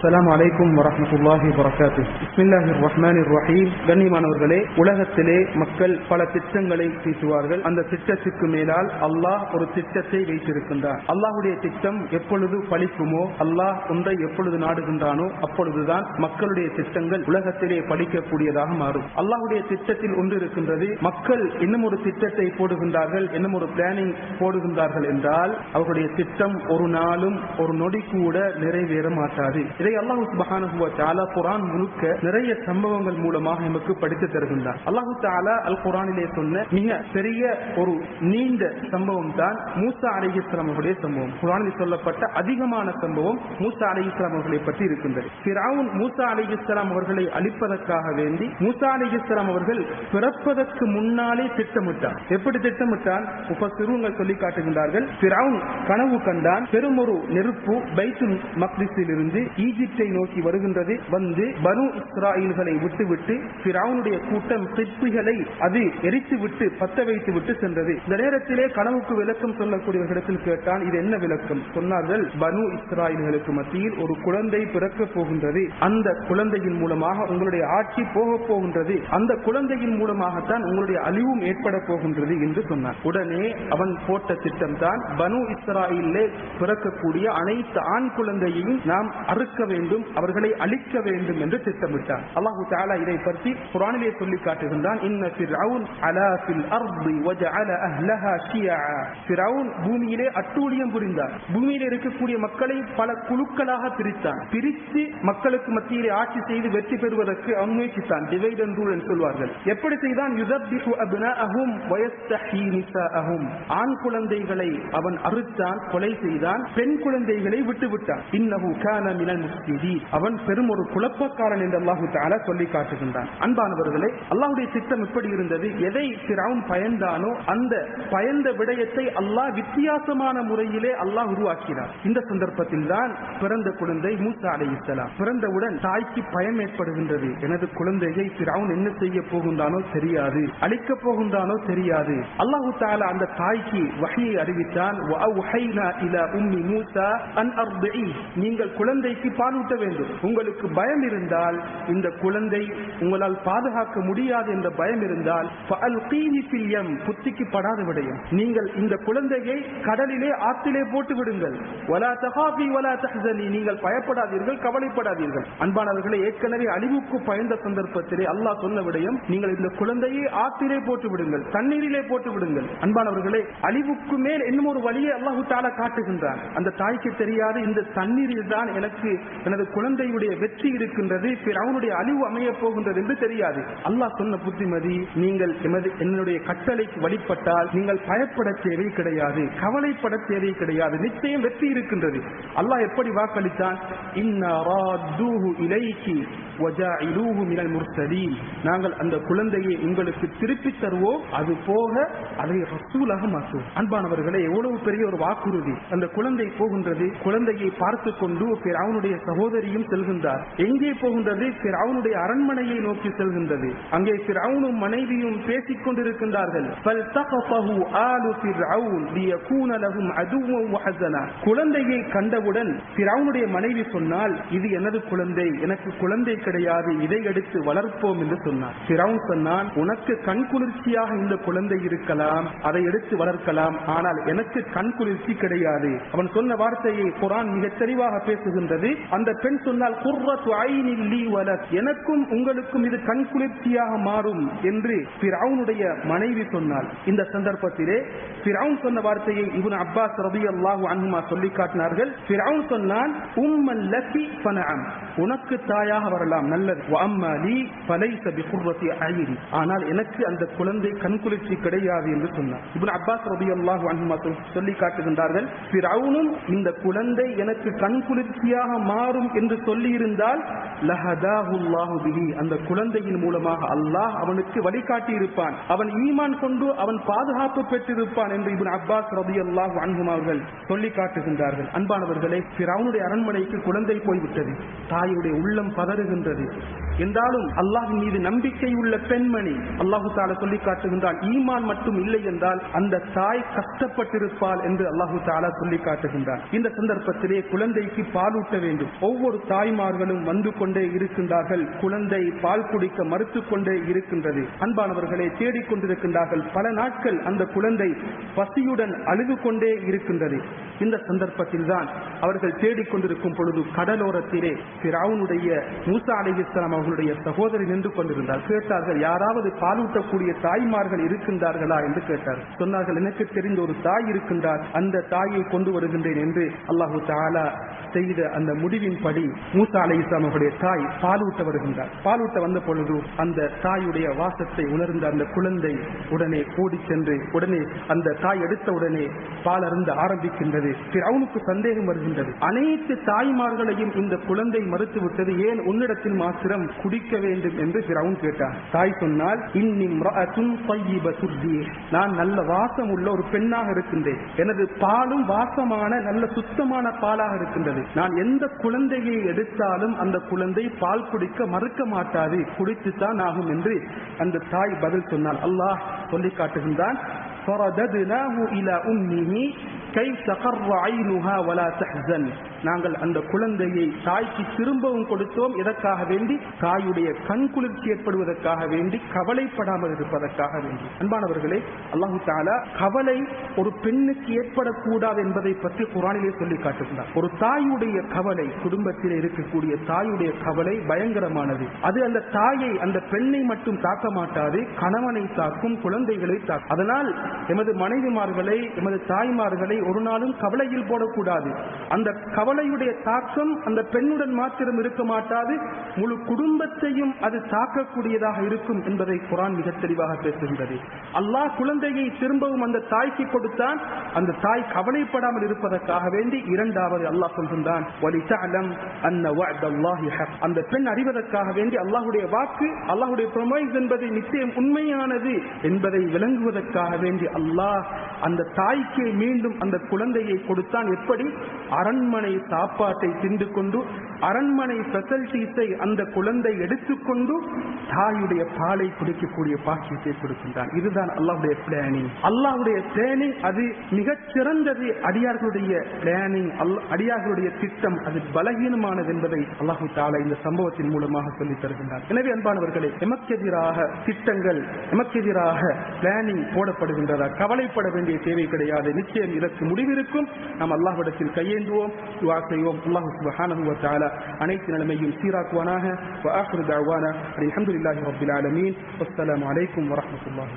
அஸ்ஸலாமு அலைக்கும் வரஹ்மத்துல்லாஹி வபரகாத்துஹு. பிஸ்மில்லாஹிர் ரஹ்மானிர் ரஹீம். கண்ணியமானவர்களே, உலகத்திலே மக்கள் பல திட்டங்களை தீட்டுவார்கள். அந்த திட்டத்துக்கு மேலால் அல்லாஹ் ஒரு திட்டத்தை வைத்திருக்கின்றார். அல்லாஹ்வுடைய திட்டம் எப்பொழுது பலிக்குமோ, அல்லாஹ் ஒன்றை எப்பொழுது நாடுகின்றானோ அப்பொழுதுதான் மக்களுடைய திட்டங்கள் உலகத்திலே பலிக்கக்கூடியதாக மாறும். அல்லாஹ்வுடைய திட்டத்தில் ஒன்று இருக்கின்றது. மக்கள் இன்னும் ஒரு திட்டத்தை போடுகின்றார்கள், இன்னும் ஒரு பிளானிங் போடுகின்றார்கள் என்றால் அவர்களுடைய திட்டம் ஒரு நாளும் ஒரு நொடி கூட நிறைவேற மாட்டாது. இதை அல்லாஹ் சுப்ஹானஹு வ தஆலா குர்ஆன் முழுக்க நிறைய சம்பவங்கள் மூலமாக நமக்கு படித்து தருகின்றார். அல்லாஹ் தஆலா அல் குர்ஆனிலே சொன்ன மிக பெரிய ஒரு நீண்ட சம்பவம் தான் மூசா அலைஹிஸ்ஸலாம் அவர்களுடைய சம்பவம். குர்ஆனில் சொல்லப்பட்ட அதிகமான சம்பவம் மூசா அலைஹிஸ்ஸலாம் அவர்களை பற்றி இருக்கின்றது. ஃபிரௌன் மூசா அலைஹிஸ்ஸலாம் அவர்களை அழிப்பதற்காக வேண்டி மூசா அலைஹிஸ்ஸலாம் அவர்கள் பிறப்பதற்கு முன்னாலே திட்டமிட்டார். எப்படி திட்டமிட்டான்? முஃபஸ்ஸிரூன்கள் சொல்லி காட்டுகின்றார்கள். ஃபிரௌன் கனவு கண்டான். பெரும் ஒரு நெருப்பு பைத்துல் மக்திஸில் இருந்து ஈஜிப்தை நோக்கி வருகின்றது. வந்து பனு இஸ்ராயீல்களை விட்டுவிட்டு ஃபிரௌனுடைய கூட்டம் சிற்பிகளை அது எரித்து விட்டு பத்த வைத்து விட்டு சென்றது. இந்த நேரத்திலே கனவுக்கு விளக்கம் சொல்லக்கூடியவர்களிடத்தில் கேட்டான், இது என்ன விளக்கம்? சொன்னார்கள், பனு இஸ்ராயீல்களுக்கு மத்தியில் ஒரு குழந்தை பிறக்க போகின்றது. அந்த குழந்தையின் மூலமாக உங்களுடைய ஆட்சி போக போகின்றது. அந்த குழந்தையின் மூலமாகத்தான் உங்களுடைய அழிவும் ஏற்பட போகின்றது என்று சொன்னார். உடனே அவன் போட்ட திட்டம் தான் பனு இஸ்ராயீலே பிறக்கக்கூடிய அனைத்து ஆண் குழந்தையையும் நாம் அறுக்க வேண்டும், அவர்களை அழிக்க வேண்டும் என்று திட்டமிட்டார். அல்லாஹு தஆலா இதை பற்றி குர்ஆனிலே சொல்லி காட்டுகின்றான். இன்ன ஃபிர்அவுன் அலா ஃபில் அர்தி வஜஅல அஹ்லஹா ஷியஆ. ஃபிர்அவுன் பூமியிலே அட்டூழியம் புரிந்தார். பூமியிலே இருக்கக்கூடிய மக்களை பல குழுக்களாக பிரித்தான். பிரித்து மக்களுக்கு மத்தியிலே ஆட்சி செய்து வெற்றி பெறுவதற்கு அவன் முயற்சித்தான். டிவைட் அண்ட் ரூல் என்று சொல்வார்கள். எப்படி செய்தான்? யுதப்பிஹு அப்னாஅஹும் வயஸ்தஹீ நிசாஅஹும். ஆண் குழந்தைகளை அவன் அறுத்தான், கொலை செய்தான். பெண் குழந்தைகளை விட்டுவிட்டான். இன்னஹு கான மினல் முஃப்ஸிதீன். அவன் பெரும் ஒரு குழப்பக்காரன் என்று அல்லாஹ் தஆலா சொல்லி காட்டுகின்றான். அன்பானவர்களே, அல்லாஹ்வுடைய திட்டம் எப்படி இருந்தது? எதை ஃபிரௌன் பயந்தானோ அந்த பயந்த விடயத்தை அல்லாஹ் வித்தியாசமான முறையிலே அல்லாஹ் உருவாக்கினார். இந்த சந்தர்ப்பத்தில் தான் பிறந்த குழந்தை மூசா அலைஹிஸ்ஸலாம். பிறந்தவுடன் தாய்க்கு பயம் ஏற்படுகின்றது. எனது குழந்தையை ஃபிரௌன் என்ன செய்ய போகின்றானோ தெரியாது, அழிக்கப் போகின்றானோ தெரியாது. அல்லாஹ் தஆலா அந்த தாய்க்கு வஹீயை அறிவித்தான். வஅவ்ஹைனா இலா உம்மி மூசா அன் அர்திஇ. நீங்கள் குழந்தைக்கு பாலூட்ட வேண்டும். உங்களுக்கு பயம் இருந்தால், இந்த குழந்தை உங்களால் பாதுகாக்க முடியாது என்ற பயம் இருந்தால், ஃபஅல்கீஹி ஃபில் யம். புத்திக்கு படாத விடயம். நீங்கள் இந்த குழந்தையை கடலிலே ஆற்றிலே போட்டு விடுங்கள். வலா தகாஃபி வலா தஹ்ஸனி. நீங்கள் பயப்படாதீர்கள், கவலைப்படாதீர்கள். அன்பானவர்களே, ஏற்கனவே அழிவுக்கு பயந்த சந்தர்ப்பத்திலே அல்லாஹ் சொன்ன விடயம், நீங்கள் இந்த குழந்தையை ஆற்றிலே போட்டு விடுங்கள், தண்ணீரிலே போட்டு விடுங்கள். அன்பானவர்களே, அழிவுக்கு மேல் இன்னும் ஒரு வழியை அல்லாஹ் தஆலா காட்டுகின்றான். அந்த தாய்க்கு தெரியாது, இந்த தண்ணீரில் தான் எனக்கு எனது குழந்தையுடைய வெற்றி இருக்கின்றது, ஃபிரௌனுடைய அழிவு அமைய போகின்றது என்று தெரியாது. அல்லாஹ் சொன்ன புத்திமதி, நீங்கள் என்னுடைய கட்டளைக்கு வழிபட்டால் நீங்கள் பயப்பட தேவை கிடையாது, கவலைப்பட தேவை கிடையாது, நிச்சயம் வெற்றி இருக்கின்றது. அல்லாஹ் எப்படி வாக்களித்தான்? இன்னா ராத்தூஹு இலைக்கி வஜாஇலூஹு மினல் முர்ஸலீன். நாங்கள் அந்த குழந்தையை உங்களுக்கு திருப்பி தருவோம், அது போக அதை ரசூலாக மாற்றுவோம். அன்பானவர்களே, எவ்வளவு பெரிய ஒரு வாக்குறுதி. அந்த குழந்தை போகின்றது. குழந்தையை பார்த்து கொண்டு ஃபிரௌனுடைய சகோதரியும் செல்கின்றார். எங்கே போகின்றது? ஃபிரௌனுடைய அரண்மனையை நோக்கி செல்கின்றது. அங்கே ஃபிரௌனும் மனைவியும் பேசிக் கொண்டிருக்கின்றார்கள். ஃபல்தகஃபஹு ஆலு ஃபிர்அவுன் லியகூன லஹும் அதுவன் வஹஸனா. குழந்தையை கண்டவுடன் ஃபிரௌனுடைய மனைவி சொன்னால், இது எனது குழந்தை, எனக்கு குழந்தை கிடையாது, இதை எடுத்து வளர்ப்போம் என்று சொன்னார். ஃபிரௌன் சொன்னான், உனக்கு கண் குளிர்ச்சியாக இந்த குழந்தை இருக்கலாம், அதை எடுத்து வளர்க்கலாம், ஆனால் எனக்கு கண் குளிர்ச்சி கிடையாது. அவன் சொன்ன வார்த்தையை குர்ஆன் மிக தெளிவாக பேசுகின்றது. அந்த பெண் சொன்னால், குர்ரத்து ஐனின் லீ வலக். எனக்கும் உங்களுக்கும் இது கண் குளிர்ச்சியாக மாறும் என்று ஃபிரௌனுடைய மனைவி சொன்னாள். இந்த சந்தர்ப்பத்திலே ஃபிரௌன் சொன்ன வார்த்தையை இப்னு அப்பாஸ் ரலியல்லாஹு அன்ஹுமா சொல்லி காட்டினார்கள். ஃபிரௌன் சொன்னான், உம்மன் லகி ஃபனஅம். உனக்கு தாயாக வரலாம், நல்லது. வஅம்மா லீ ஃபலைஸ பிகுர்ரத்தி ஐனி. ஆனால் எனக்கு அந்த குழந்தை கண்குளிர்ச்சி கிடையாது என்று சொன்னார். இப்னு அப்பாஸ் ரலியல்லாஹு அன்ஹுமா சொல்லி காட்டுகின்றார்கள், ஃபிரௌனும் இந்த குழந்தை எனக்கு கண்குளிர்ச்சியாக மாறும் என்று சொல்லி இருந்தால் லஹதாஹு அல்லாஹு பிஹி, அந்த குழந்தையின் மூலமாக அல்லாஹ் அவனுக்கு வழிகாட்டி இருப்பான், அவன் ஈமான் கொண்டு அவன் பாதுகாப்பு பெற்றிருப்பான் என்று இப்னு அப்பாஸ் ரலியல்லாஹு அன்ஹுமா அவர்கள் சொல்லி காட்டுகின்றார்கள். அன்பானவர்களே, ஃபிரௌனுடைய அரண்மனைக்கு குழந்தை போய்விட்டது. தாயுடைய உள்ளம் பதறுகின்றது. என்றாலும் அல்லாஹ்வின் மீது நம்பிக்கை உள்ள பெண்மணி, அல்லாஹு தஆலா சொல்லி காட்டுகின்றான், ஈமான் மட்டும் இல்லை என்றால் அந்த தாய் கஷ்டப்பட்டிருப்பாள் என்று அல்லாஹு தஆலா சொல்லி காட்டுகின்றான். இந்த சந்தர்ப்பத்திலே குழந்தைக்கு பாலூட்ட வேண்டும். ஒவ்வொரு தாய்மார்களும் வந்து கொண்டே இருக்கின்றார்கள், குழந்தை பால் குடிக்க மறுத்துக் கொண்டே இருக்கின்றது. அன்பானவர்களை தேடிக்கொண்டிருக்கின்றார்கள். பல நாட்கள் அந்த குழந்தை பசியுடன் அழுது கொண்டே இருக்கின்றது. இந்த சந்தர்ப்பத்தில் தான் அவர்கள் தேடிக்கொண்டிருக்கும் பொழுது கடலோரத்திலே ஃபிரௌனுடைய மூசா அலைஹிஸ்ஸலாம் அவர்களுடைய சகோதரி நின்று கொண்டிருந்தார். கேட்டார்கள், யாராவது பாலூட்டக்கூடிய தாய்மார்கள் இருக்கின்றார்களா என்று கேட்டார். சொன்னார்கள், எனக்கு தெரிந்த ஒரு தாய் இருக்கின்றார், அந்த தாயை கொண்டு வருகின்றேன் என்று அல்லாஹு தஆலா செய்த அந்த முடிவின்படி மூசா அலைஹிஸ்ஸலாம் அவருடைய தாய் பாலூட்ட வருகின்றார். பாலூட்ட வந்த பொழுது அந்த தாயுடைய வாசத்தை உணர்ந்த அந்த குழந்தை உடனே ஓடி சென்று உடனே அந்த தாய் எடுத்த உடனே பால் அருந்த ஆரம்பிக்கின்றது. ஃபிரௌனுக்கு சந்தேகம் வருகின்றது. அனைத்து தாய்மார்களையும் இந்த குழந்தை மறுத்துவிட்டது, ஏன் உன்னிடத்தில் மாத்திரம் குடிக்க வேண்டும் என்று ஃபிரௌன் கேட்டார். தாய் சொன்னால், இன்னி இம்ரஅத்துன் தையிபத்துர் ரீஹ், நான் நல்ல வாசம் உள்ள ஒரு பெண்ணாக இருக்கின்றேன், எனது பாலும் வாசமான நல்ல சுத்தமான பாலாக இருக்கின்றது, நான் எந்த குழந்தையை எடுத்தாலும் அந்த குழந்தை பால் குடிக்க மறுக்க மாட்டாது, குடித்துத்தான் ஆகும் என்று அந்த தாய் பதில் சொன்னார். அல்லாஹ் சொல்லி காட்டுகின்றான், ஃபரதத்னாஹு இலா உம்மிஹி கை தகர்ர ஐனுஹா வலா தஹ்ஸன், நாங்கள் அந்த குழந்தையை தாய்க்கு திரும்பவும் கொடுத்தோம். எதற்காக வேண்டி? தாயுடைய கண் குளிர்ச்சி ஏற்படுவதற்காக வேண்டி, கவலைப்படாமல் இருப்பதற்காக வேண்டி. அன்பானவர்களே, அல்லாஹு தஆலா கவலை ஒரு பெண்ணுக்கு ஏற்படக்கூடாது என்பதை பற்றி குர்ஆனிலே சொல்லி காட்டுகிறார். ஒரு தாயுடைய கவலை, குடும்பத்தில் இருக்கக்கூடிய தாயுடைய கவலை பயங்கரமானது. அது அந்த தாயை, அந்த பெண்ணை மட்டும் தாக்க மாட்டாது, கணவனை தாக்கும், குழந்தைகளை தாக்கும். அதனால் எமது மனைவிமார்களை, எமது தாய்மார்களை ஒரு நாளும் கவலையில் போடக்கூடாது. அந்த கவலையுடைய தாக்கம் அந்த பெண்ணுடன் மாத்திரம் இருக்க மாட்டாது, முழு குடும்பத்தையும் அது தாக்கக்கூடியதாக இருக்கும் என்பதை குர்ஆன் மிக தெளிவாக பேசுகின்றது. அல்லாஹ் குழந்தையை திரும்பவும் அந்த தாய்க்கு கொடுத்தான், அந்த தாய் கவலைப்படாமல் இருப்பதற்காக வேண்டி. இரண்டாவது அல்லாஹ் சொல்கின்றான், வலிதஅலம் அன்ன வஅதல்லாஹி ஹக், அந்த பெண் அறிவதற்காக வேண்டி அல்லாஹ்வுடைய வாக்கு, அல்லாஹ்வுடைய ப்ரொமைஸ் என்பது நிச்சயம் உண்மையானது என்பதை விளங்குவதற்காக வேண்டி அல்லாஹ் அந்த தாய்க்கு மீண்டும் அந்த குழந்தையை கொடுத்தான். எப்படி? அரண்மனை சாப்பாட்டை தின்று கொண்டு, அரண்மனை ஃபெசிலிட்டிஸை அந்த குழந்தை எடுத்துக்கொண்டு தாயுடைய பாலை குடிக்கக்கூடிய பாக்கியத்தை கொடுக்கின்றான். இதுதான் அல்லாஹ்வுடைய பிளானிங். அல்லாஹ்வுடைய பிளானிங் அது மிகச் சிறந்தது. அடியார்களுடைய பிளானிங், அடியார்களுடைய திட்டம் அது பலகீனமானது என்பதை அல்லாஹ் தஆலா இந்த சம்பவத்தின் மூலமாக சொல்லித் தருகின்றார். எனவே அன்பானவர்களே, எமக்கெதிராக திட்டங்கள், எமக்கெதிராக பிளானிங் போடப்படுகின்றதா? கவலைப்பட வேண்டிய தேவை கிடையாது. நிச்சயம் இதற்கு முடிவிருக்கும். நாம் அல்லாஹ்விடத்தில் கையேந்துவோம், துஆ செய்வோம். அல்லாஹ் சுப்ஹானஹு வ தஆலா அனைத்து நிலைமையும் சீராக்குவானாக. வ ஆகிரு தஅவானா அல்ஹம்துலில்லாஹி ரப்பில் ஆலமீன். வஸ்ஸலாமு அலைக்கும் வரஹ்மத்துல்லாஹி.